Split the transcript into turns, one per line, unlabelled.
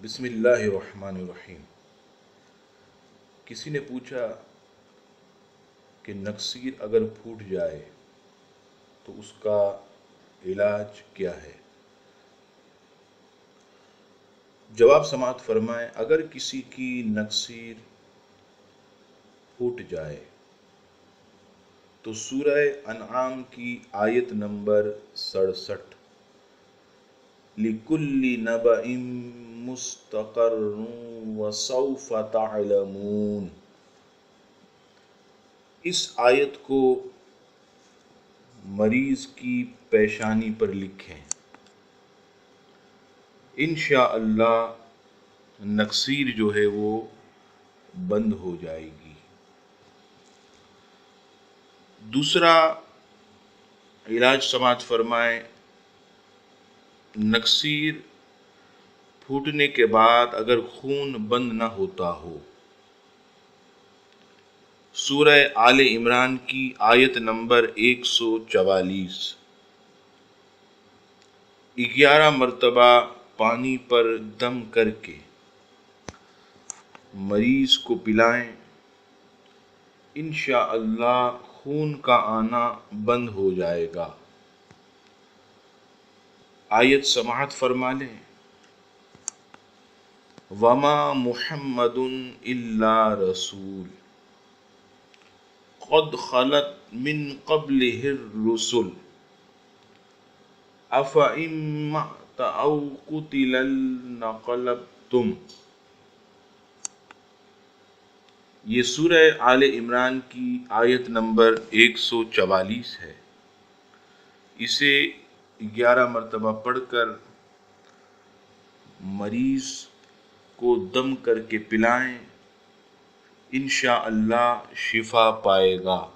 بسم اللہ الرحمن الرحیم۔ کسی نے پوچھا کہ نکسیر اگر پھوٹ جائے تو اس کا علاج کیا ہے؟ جواب سماعت فرمائیں۔ اگر کسی کی نکسیر پھوٹ جائے تو سورہ انعام کی آیت نمبر 67 لِكُلِّ نَبَإٍ مُسْتَقَرٌّ وَسَوْفَ تَعْلَمُونَ، اس آیت کو مریض کی پیشانی پر لکھیں، انشاءاللہ نکسیر جو ہے وہ بند ہو جائے گی۔ دوسرا علاج سماعت فرمائیں۔ نکسیر پھوٹنے کے بعد اگر خون بند نہ ہوتا ہو، سورہ آل عمران کی آیت نمبر 144 11 مرتبہ پانی پر دم کر کے مریض کو پلائیں، انشاءاللہ خون کا آنا بند ہو جائے گا۔ آیت سماعت فرما لیں۔ وما محمد الا رسول قد خلت من قبلہ الرسل افإن مات او قتل انقلبتم۔ یہ سورہ آل عمران کی آیت نمبر 144 ہے۔ اسے 11 مرتبہ پڑھ کر مریض کو دم کر کے پلائیں، انشاءاللہ شفا پائے گا۔